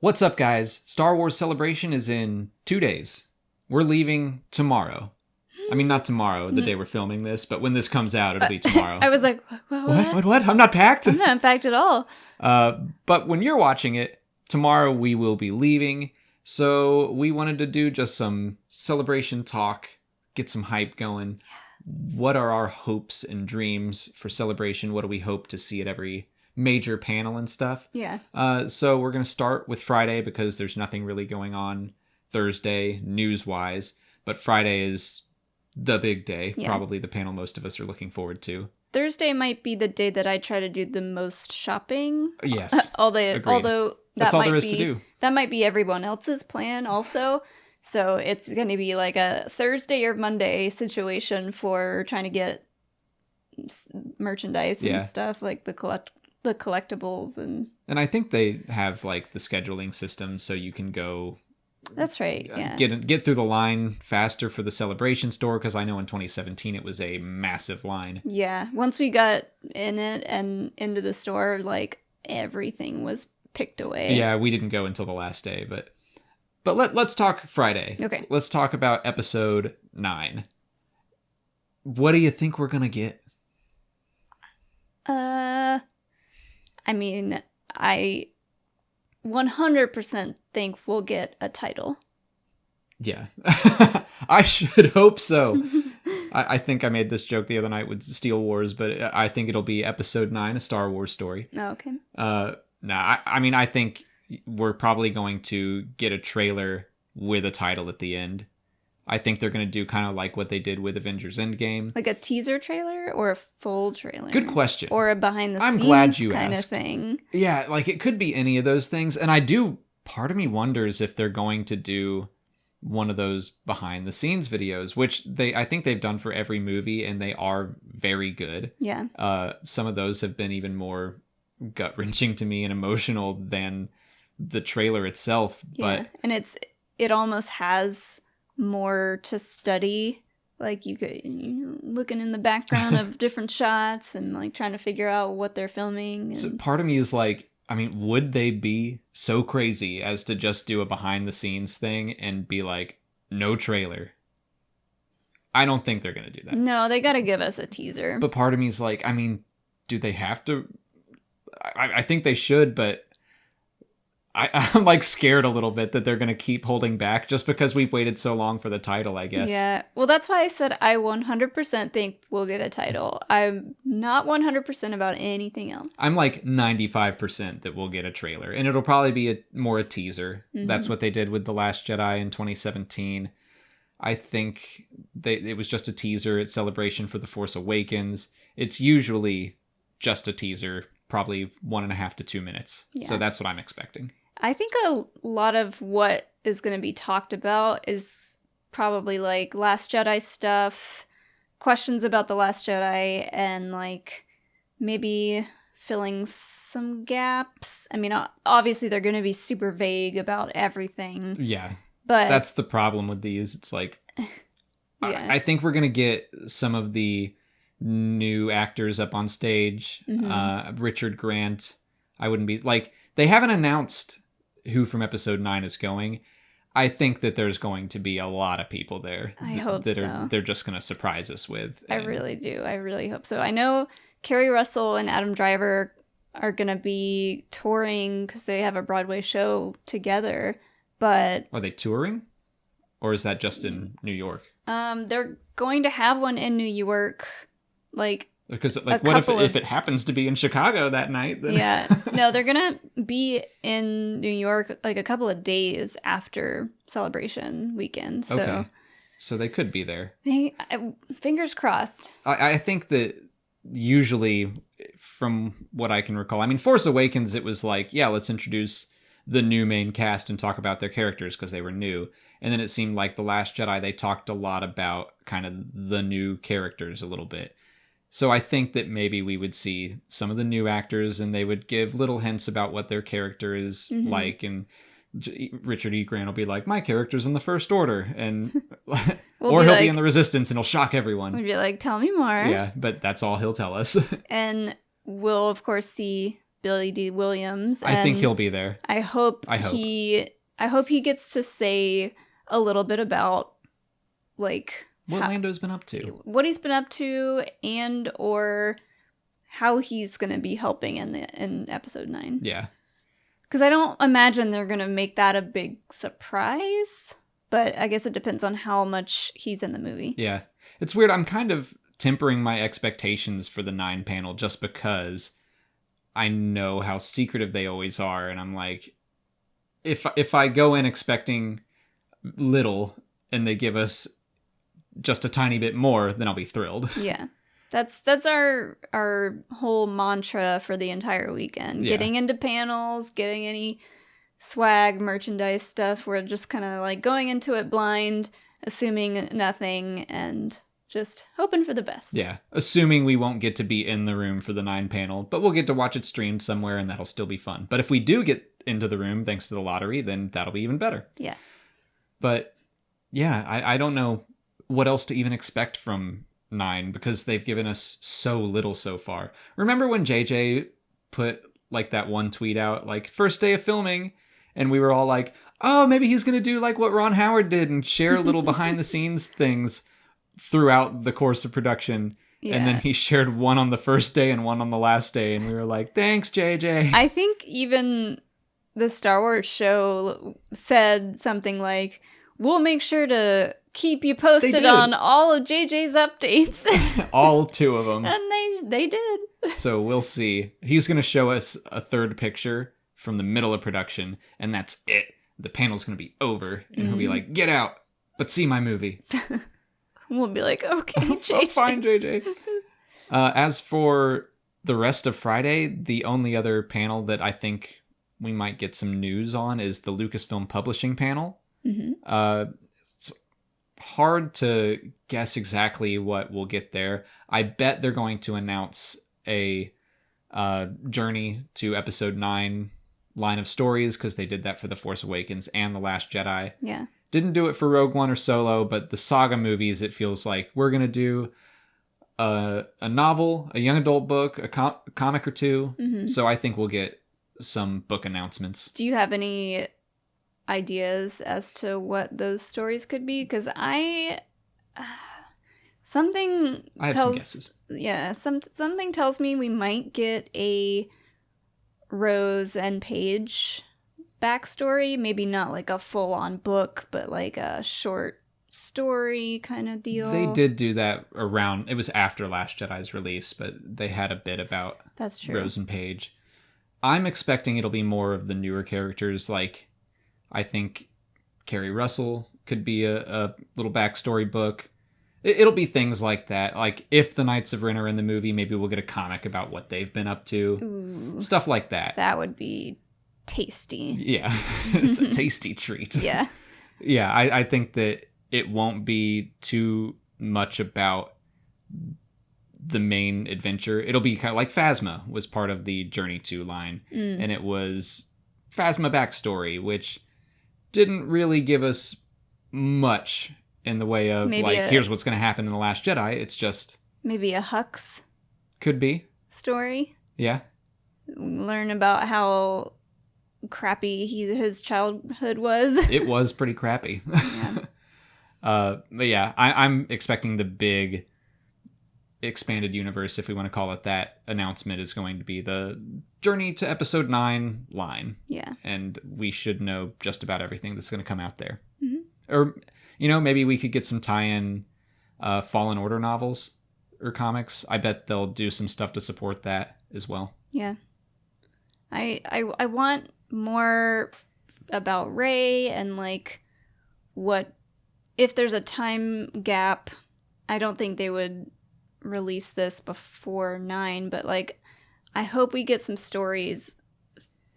What's up, guys? Star Wars Celebration is in 2 days. We're leaving tomorrow. I mean, not tomorrow, the day we're filming this, but when this comes out, it'll be tomorrow. I was like, what? What? I'm not packed? I'm not packed at all. But when you're watching it, tomorrow we will be leaving. So we wanted to do just some celebration talk, get some hype going. What are our hopes and dreams for Celebration? What do we hope to see at every major panel and stuff? Yeah. So we're going to start with Friday because there's nothing really going on Thursday news-wise. But Friday is the big day, probably the panel most of us are looking forward to. Thursday might be the day that I try to do the most shopping. Yes. Although that's all there is to do. That might be everyone else's plan also. So it's going to be like a Thursday or Monday situation for trying to get merchandise and stuff, like the collectibles and I think they have like the scheduling system so you can go. That's right. Yeah. Get through the line faster for the Celebration store, because I know in 2017 it was a massive line. Yeah. Once we got in it and into the store, like everything was picked away. Yeah, we didn't go until the last day, but let's talk Friday. Okay. Let's talk about episode 9. What do you think we're gonna get? I mean, I 100% think we'll get a title. Yeah. I should hope so. I think I made this joke the other night with Steel Wars, but I think it'll be episode 9, a Star Wars story. Oh, okay. I mean, I think we're probably going to get a trailer with a title at the end. I think they're going to do kind of like what they did with Avengers Endgame. Like a teaser trailer or a full trailer? Good question. Or a behind the scenes glad you kind asked. of thing. Yeah, like it could be any of those things. And part of me wonders if they're going to do one of those behind the scenes videos, which I think they've done for every movie, and they are very good. Yeah. Some of those have been even more gut-wrenching to me and emotional than the trailer itself. Yeah. But and it almost has more to study. Like you're looking in the background of different shots and like trying to figure out what they're filming. And... So part of me is like, I mean, would they be so crazy as to just do a behind the scenes thing and be like, no trailer? I don't think they're going to do that. No, they got to give us a teaser. But part of me is like, I mean, do they have to? I think they should, but I'm like scared a little bit that they're going to keep holding back just because we've waited so long for the title, I guess. Yeah. Well, that's why I said I 100% think we'll get a title. I'm not 100% about anything else. I'm like 95% that we'll get a trailer, and it'll probably be more a teaser. Mm-hmm. That's what they did with The Last Jedi in 2017. I think it was just a teaser at Celebration for The Force Awakens. It's usually just a teaser, probably 1.5 to 2 minutes. Yeah. So that's what I'm expecting. I think a lot of what is going to be talked about is probably like Last Jedi stuff, questions about The Last Jedi, and like maybe filling some gaps. I mean, obviously they're going to be super vague about everything. Yeah. But that's the problem with these. It's like, yeah. I think we're going to get some of the new actors up on stage. Mm-hmm. Richard Grant. I wouldn't be like, they haven't announced who from episode 9 is going. I think that there's going to be a lot of people there. I hope so. They're just going to surprise us with. I really do. I really hope so. I know Kerry Russell and Adam Driver are going to be touring because they have a Broadway show together, but... Are they touring? Or is that just in New York? They're going to have one in New York, like... Because, like, what if it happens to be in Chicago that night? Then... Yeah. No, they're going to be in New York, like, a couple of days after Celebration weekend. So, okay. So they could be there. Fingers crossed. I think that usually, from what I can recall, I mean, Force Awakens, it was like, yeah, let's introduce the new main cast and talk about their characters because they were new. And then it seemed like The Last Jedi, they talked a lot about kind of the new characters a little bit. So I think that maybe we would see some of the new actors and they would give little hints about what their character is like. And Richard E. Grant will be like, my character's in the First Order. And or he'll be in the Resistance and he'll shock everyone. We'd be like, tell me more. Yeah, but that's all he'll tell us. And we'll, of course, see Billy D. Williams. I think and he'll be there. I hope I hope. he gets to say a little bit about like What Lando's been up to. what he's been up to, and or how he's going to be helping in episode 9. Yeah. Because I don't imagine they're going to make that a big surprise, but I guess it depends on how much he's in the movie. Yeah. It's weird. I'm kind of tempering my expectations for the 9 panel just because I know how secretive they always are. And I'm like, if I go in expecting little and they give us just a tiny bit more, then I'll be thrilled. Yeah. That's our whole mantra for the entire weekend. Yeah. Getting into panels, getting any swag, merchandise stuff. We're just kind of like going into it blind, assuming nothing, and just hoping for the best. Yeah. Assuming we won't get to be in the room for the 9 panel, but we'll get to watch it streamed somewhere and that'll still be fun. But if we do get into the room thanks to the lottery, then that'll be even better. Yeah. But yeah, I don't know what else to even expect from 9 because they've given us so little so far. Remember when JJ put like that one tweet out, like first day of filming, and we were all like, oh, maybe he's going to do like what Ron Howard did and share little behind the scenes things throughout the course of production. Yeah. And then he shared one on the first day and one on the last day. And we were like, thanks, JJ. I think even the Star Wars show said something like, we'll make sure to keep you posted on all of JJ's updates. All 2 of them. And they did. So we'll see. He's going to show us a third picture from the middle of production, and that's it. The panel's going to be over, and he'll be like, get out, but see my movie. We'll be like, okay, JJ. Fine, JJ. As for the rest of Friday, the only other panel that I think we might get some news on is the Lucasfilm Publishing panel. Mm-hmm. It's hard to guess exactly what we'll get there. I bet they're going to announce a journey to episode 9 line of stories because they did that for The Force Awakens and The Last Jedi. Yeah. Didn't do it for Rogue One or Solo, but the saga movies, it feels like we're going to do a novel, a young adult book, a comic or 2. Mm-hmm. So I think we'll get some book announcements. Do you have any ideas as to what those stories could be? Because something I have tells, some guesses. Yeah, something tells me we might get a Rose and Paige backstory. Maybe not like a full-on book, but like a short story kind of deal. They did do that around, it was after Last Jedi's release, but they had a bit about That's true. Rose and Paige. I'm expecting it'll be more of the newer characters. Like, I think Carrie Russell could be a little backstory book. It'll be things like that. Like, if the Knights of Ren are in the movie, maybe we'll get a comic about what they've been up to. Ooh, Stuff like that. that would be tasty. Yeah. It's a tasty treat. Yeah. Yeah, I think that it won't be too much about the main adventure. It'll be kind of like Phasma was part of the Journey 2 line. And it was Phasma backstory, which didn't really give us much in the way of Maybe here's what's going to happen in The Last Jedi. It's just... Maybe a Hux Could be. story. Yeah. Learn about how crappy his childhood was. It was pretty crappy. Yeah. But yeah, I'm expecting the big expanded universe, if we want to call it that, announcement is going to be the Journey to Episode 9 line. Yeah. And we should know just about everything that's going to come out there. Mm-hmm. Or, maybe we could get some tie-in Fallen Order novels or comics. I bet they'll do some stuff to support that as well. Yeah. I want more about Rey and like what if there's a time gap. I don't think they would release this before 9, but like I hope we get some stories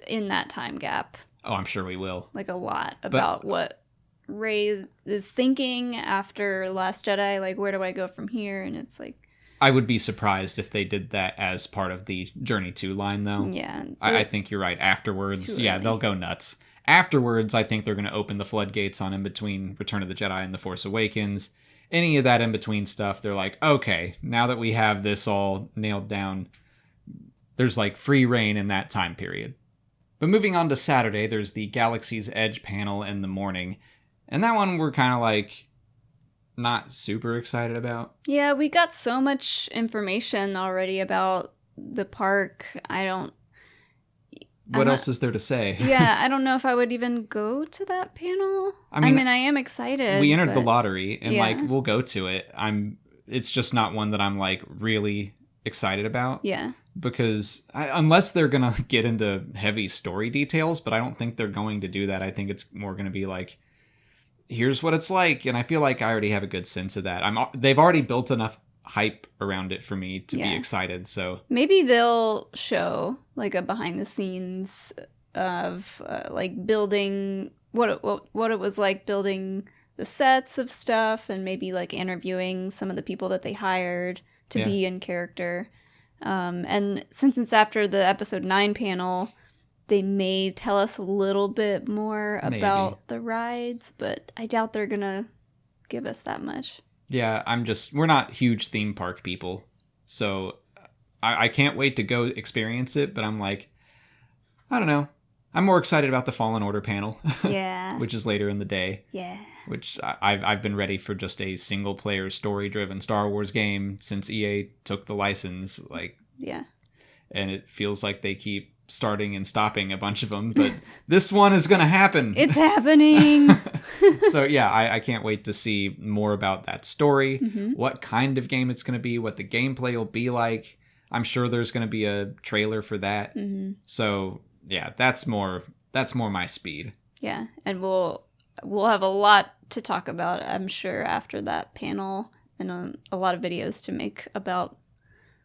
in that time gap. Oh, I'm sure we will. Like a lot about what Rey is thinking after Last Jedi, like where do I go from here? And it's like I would be surprised if they did that as part of the Journey 2 line, though. Yeah. I think you're right. Afterwards, Too yeah, early. they'll go nuts. Afterwards, I think they're going to open the floodgates on in between Return of the Jedi and The Force Awakens. Any of that in between stuff, they're like, okay, now that we have this all nailed down, there's like free reign in that time period. But moving on to Saturday, there's the Galaxy's Edge panel in the morning. And that one we're kind of like not super excited about. Yeah, we got so much information already about the park. What else is there to say? Yeah, I don't know if I would even go to that panel. I mean, I am excited. We entered the lottery and yeah. like we'll go to it. It's just not one that I'm like really excited about. Yeah. Because unless they're going to get into heavy story details, but I don't think they're going to do that. I think it's more going to be like, here's what it's like. And I feel like I already have a good sense of that. They've already built enough hype around it for me to be excited. So maybe they'll show like a behind the scenes of like building what it was like building the sets of stuff, and maybe like interviewing some of the people that they hired to be in character. And since it's after the episode 9 panel, they may tell us a little bit more about the rides, but I doubt they're gonna give us that much. Yeah, we're not huge theme park people, so I can't wait to go experience it, but I'm like, I don't know. I'm more excited about the Fallen Order panel. Yeah. Which is later in the day. Yeah. Which I've been ready for just a single player story driven Star Wars game since EA took the license. Like, yeah. And it feels like they keep starting and stopping a bunch of them, but this one is going to happen. It's happening. So yeah, I can't wait to see more about that story, mm-hmm. what kind of game it's going to be, what the gameplay will be like. I'm sure there's going to be a trailer for that. Mm-hmm. So yeah, that's more my speed. Yeah, and we'll have a lot to talk about, I'm sure, after that panel, and a lot of videos to make about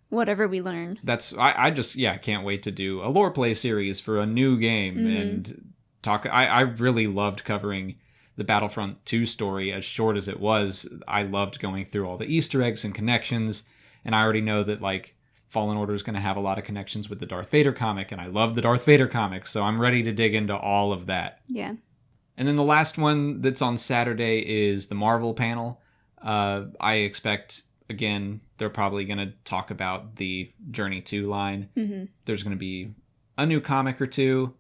whatever we learn. I can't wait to do a lore play series for a new game mm-hmm. and talk. I really loved covering the Battlefront 2 story, as short as it was. I loved going through all the Easter eggs and connections, and I already know that like Fallen Order is going to have a lot of connections with the Darth Vader comic, and I love the Darth Vader comic, so I'm ready to dig into all of that. Yeah. And then the last one that's on Saturday is the Marvel panel. I expect, again, they're probably going to talk about the Journey 2 line. Mm-hmm. There's going to be a new comic or two.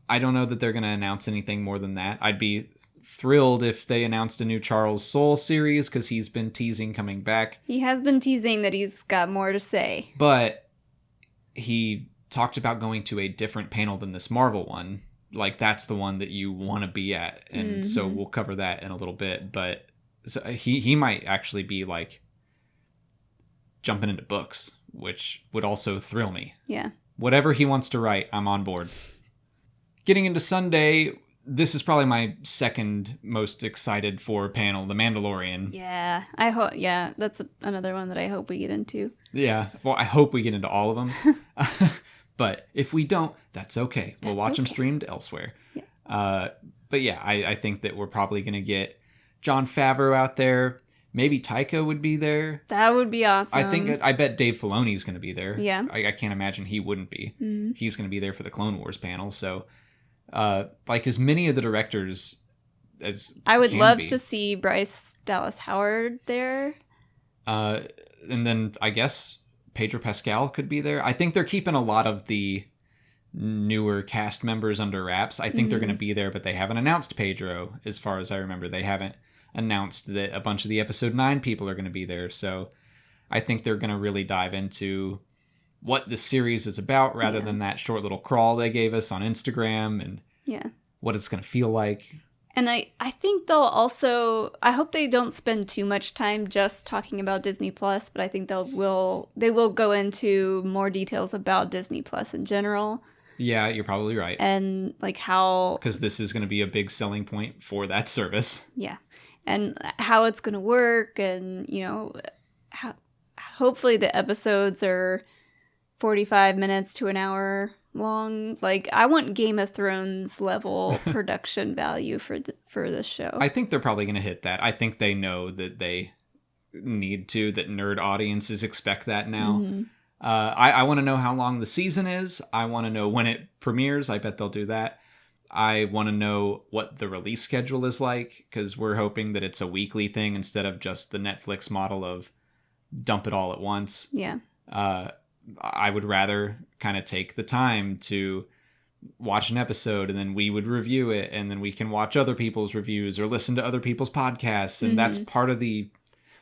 I don't know that they're going to announce anything more than that. I'd be thrilled if they announced a new Charles Soule series, because he's been teasing coming back. He has been teasing that he's got more to say. But he talked about going to a different panel than this Marvel one. Like, that's the one that you want to be at. And mm-hmm. so we'll cover that in a little bit. But so he might actually be like jumping into books, which would also thrill me. Yeah. Whatever he wants to write, I'm on board. Getting into Sunday, this is probably my second most excited for panel, The Mandalorian. Yeah, I hope. Yeah, that's another one that I hope we get into. Yeah, well, I hope we get into all of them. But if we don't, that's okay. We'll watch them streamed elsewhere. Yeah. But yeah, I think that we're probably going to get Jon Favreau out there. Maybe Taika would be there. That would be awesome. I bet Dave Filoni is going to be there. Yeah. I can't imagine he wouldn't be. Mm-hmm. He's going to be there for the Clone Wars panel. So, like, as many of the directors as I would love to see Bryce Dallas Howard there. And then I guess Pedro Pascal could be there. I think they're keeping a lot of the newer cast members under wraps. I think they're going to be there, but they haven't announced Pedro, as far as I remember. They haven't announced that a bunch of the episode 9 people are going to be there. So I think they're going to really dive into what the series is about, rather than that short little crawl they gave us on Instagram, and what it's going to feel like. And I think they'll also, I hope they don't spend too much time just talking about Disney Plus, but I think they will go into more details about Disney Plus in general. Yeah, you're probably right. And like how, because this is going to be a big selling point for that service. Yeah. And how it's going to work, and, you know, hopefully the episodes are 45 minutes to an hour long. Like, I want Game of Thrones level production value for this show. I think they're probably going to hit that. I think they know that they need to, that nerd audiences expect that now. Mm-hmm. I want to know how long the season is. I want to know when it premieres. I bet they'll do that. I want to know what the release schedule is like, because we're hoping that it's a weekly thing instead of just the Netflix model of dump it all at once. Yeah. I would rather kind of take the time to watch an episode and then we would review it and then we can watch other people's reviews or listen to other people's podcasts. And that's part of the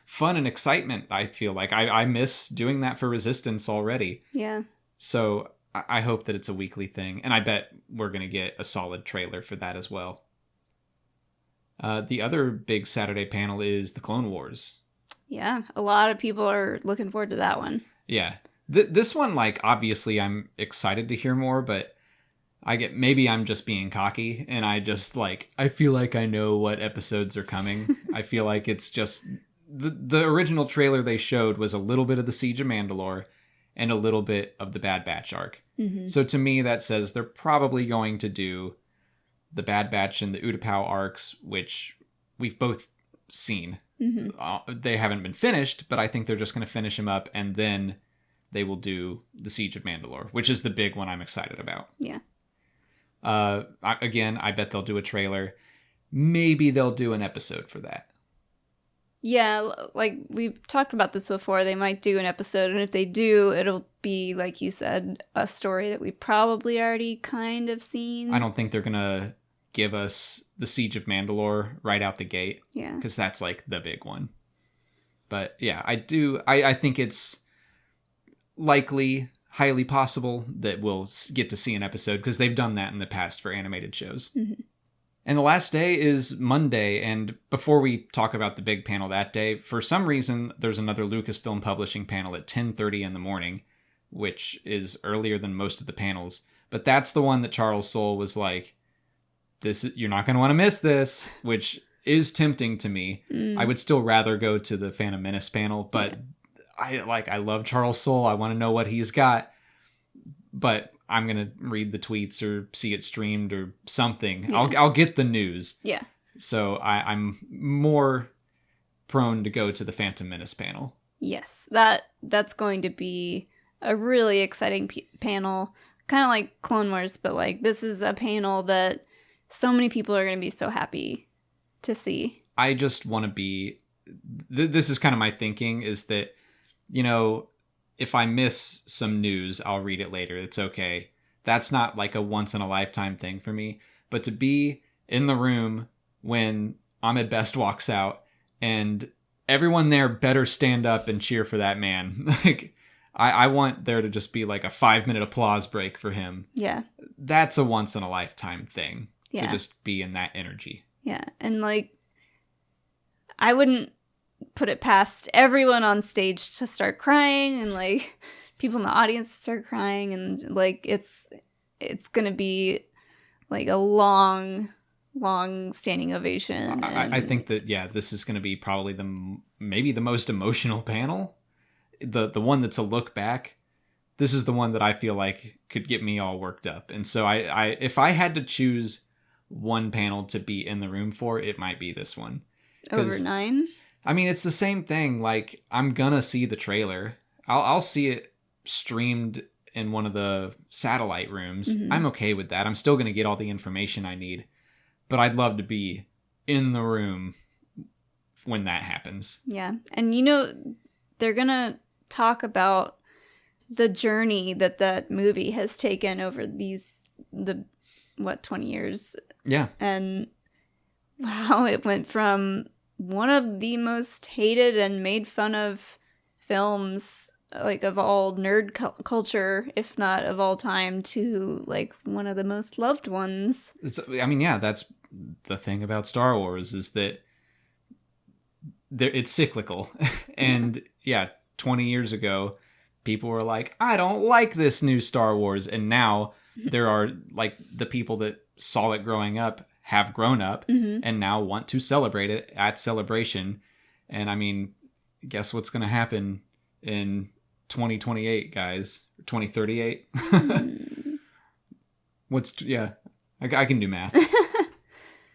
fun and excitement. I feel like I miss doing that for Resistance already. Yeah. So I hope that it's a weekly thing. And I bet we're going to get a solid trailer for that as well. The other big Saturday panel is the Clone Wars. Yeah. A lot of people are looking forward to that one. Yeah. This one, like, obviously I'm excited to hear more, but maybe I'm just being cocky and I just like, I feel like I know what episodes are coming. I feel like it's just the original trailer they showed was a little bit of the Siege of Mandalore and a little bit of the Bad Batch arc. Mm-hmm. So to me, that says they're probably going to do the Bad Batch and the Utapau arcs, which we've both seen. Mm-hmm. They haven't been finished, but I think they're just going to finish them up and then they will do the Siege of Mandalore, which is the big one I'm excited about. Yeah. Again, I bet they'll do a trailer. Maybe they'll do an episode for that. Yeah, like we've talked about this before. They might do an episode, and if they do, it'll be, like you said, a story that we probably already kind of seen. I don't think they're going to give us the Siege of Mandalore right out the gate. Yeah. Because that's like the big one. But yeah, I think it's likely, highly possible that we'll get to see an episode because they've done that in the past for animated shows. Mm-hmm. And the last day is Monday, and before we talk about the big panel that day, for some reason, there's another Lucasfilm Publishing panel at 10:30 in the morning, which is earlier than most of the panels. But that's the one that Charles Soule was like, you're not going to want to miss this, which is tempting to me. I would still rather go to the Phantom Menace panel, but I love Charles Soule. I want to know what he's got, but I'm going to read the tweets or see it streamed or something. Yeah. I'll get the news. Yeah. So I'm more prone to go to the Phantom Menace panel. Yes. That's going to be a really exciting panel. Kind of like Clone Wars, but like this is a panel that so many people are going to be so happy to see. I just want to be... This is kind of my thinking is that, you know... If I miss some news, I'll read it later. It's okay. That's not like a once in a lifetime thing for me. But to be in the room when Ahmed Best walks out and everyone there better stand up and cheer for that man. Like, I want there to just be like a 5-minute applause break for him. Yeah. That's a once in a lifetime thing. Yeah. To just be in that energy. Yeah. And like, I wouldn't put it past everyone on stage to start crying and like people in the audience to start crying, and like it's gonna be like a long standing ovation. I think that this is gonna be probably maybe the most emotional panel, the one that's a look back. This is the one that I feel like could get me all worked up, and so I if I had to choose one panel to be in the room for, it might be this one. Over 9. I mean, it's the same thing. Like, I'm gonna see the trailer. I'll see it streamed in one of the satellite rooms. Mm-hmm. I'm okay with that. I'm still gonna get all the information I need. But I'd love to be in the room when that happens. Yeah. And you know, they're gonna talk about the journey that movie has taken over the 20 years. Yeah. And how it went from one of the most hated and made fun of films, like of all nerd culture, if not of all time, to like one of the most loved ones. That's the thing about Star Wars is that it's cyclical. And 20 years ago, people were like, I don't like this new Star Wars. And now there are like the people that saw it growing up have grown up and now want to celebrate it at Celebration. And I mean, guess what's going to happen in 2028, guys? 2038? I can do math.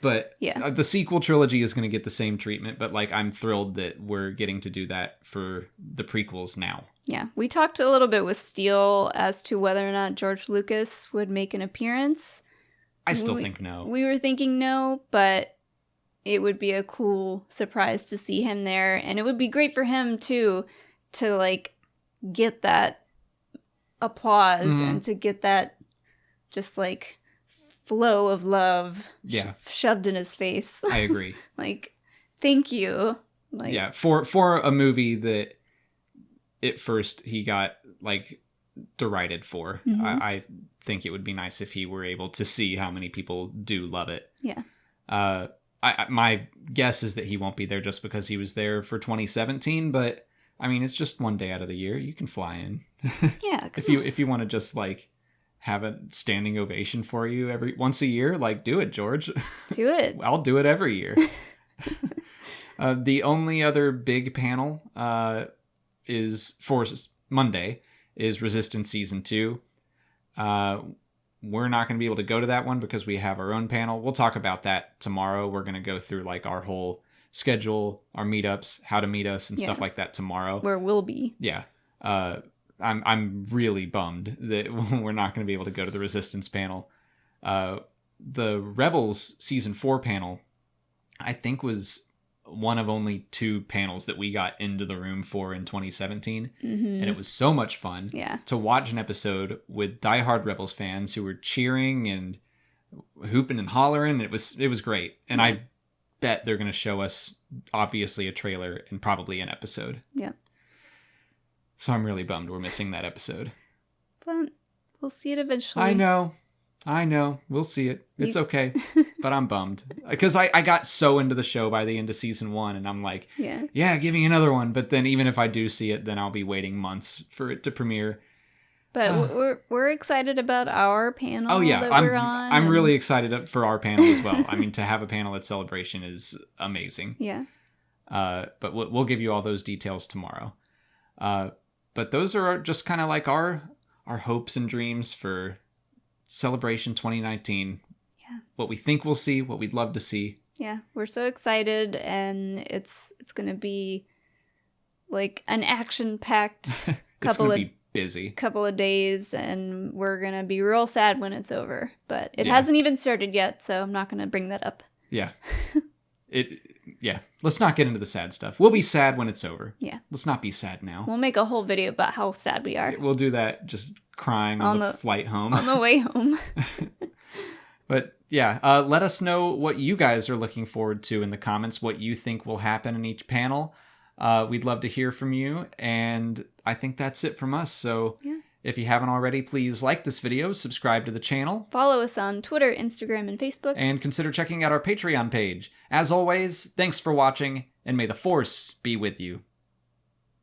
But the sequel trilogy is going to get the same treatment, but like I'm thrilled that we're getting to do that for the prequels now. Yeah, we talked a little bit with Steele as to whether or not George Lucas would make an appearance. I still think no. We were thinking no, but it would be a cool surprise to see him there. And it would be great for him, too, to, like, get that applause Mhm. and to get that just like flow of love Yeah. shoved in his face. I agree. Like, thank you. Like, Yeah, for a movie that at first he got like derided for, Mhm. I think it would be nice if he were able to see how many people do love it. Yeah. My guess is that he won't be there just because he was there for 2017, but I mean, it's just one day out of the year. You can fly in. Yeah. if you want to just like have a standing ovation for you once a year, like do it, George. Do it. I'll do it every year. The only other big panel is for Monday is Resistance Season 2. We're not going to be able to go to that one because we have our own panel. We'll talk about that tomorrow. We're going to go through like our whole schedule, our meetups, how to meet us and stuff like that tomorrow. Where we'll be. Yeah. I'm really bummed that we're not going to be able to go to the Resistance panel. The Rebels Season 4 panel, I think, was one of only 2 panels that we got into the room for in 2017. Mm-hmm. And it was so much fun Yeah. to watch an episode with diehard Rebels fans who were cheering and hooping and hollering. It was great. And Yeah. I bet they're going to show us, obviously, a trailer and probably an episode. Yeah. So I'm really bummed we're missing that episode. But we'll see it eventually. I know. We'll see it. It's okay. But I'm bummed. Because I got so into the show by the end of season 1, and I'm like, Yeah. give me another one. But then even if I do see it, then I'll be waiting months for it to premiere. But we're excited about our panel. Oh, yeah. That I'm we're on, I'm and- really excited for our panel as well. I mean, to have a panel at Celebration is amazing. Yeah. But we'll give you all those details tomorrow. But those are just kind of like our hopes and dreams for Celebration 2019. Yeah. What we think we'll see, what we'd love to see. Yeah, we're so excited, and it's gonna be like an action-packed It's going to be busy. couple of days, and we're gonna be real sad when it's over. But it Yeah. hasn't even started yet, so I'm not gonna bring that up. Yeah. Let's not get into the sad stuff. We'll be sad when it's over. Yeah. Let's not be sad now. We'll make a whole video about how sad we are We'll do that just crying on the flight home. on the way home. But yeah, let us know what you guys are looking forward to in the comments, what you think will happen in each panel. We'd love to hear from you. And I think that's it from us. So Yeah. if you haven't already, please like this video, subscribe to the channel, Follow us on Twitter, Instagram, and Facebook. and consider checking out our Patreon page. As always, thanks for watching, and may the Force be with you.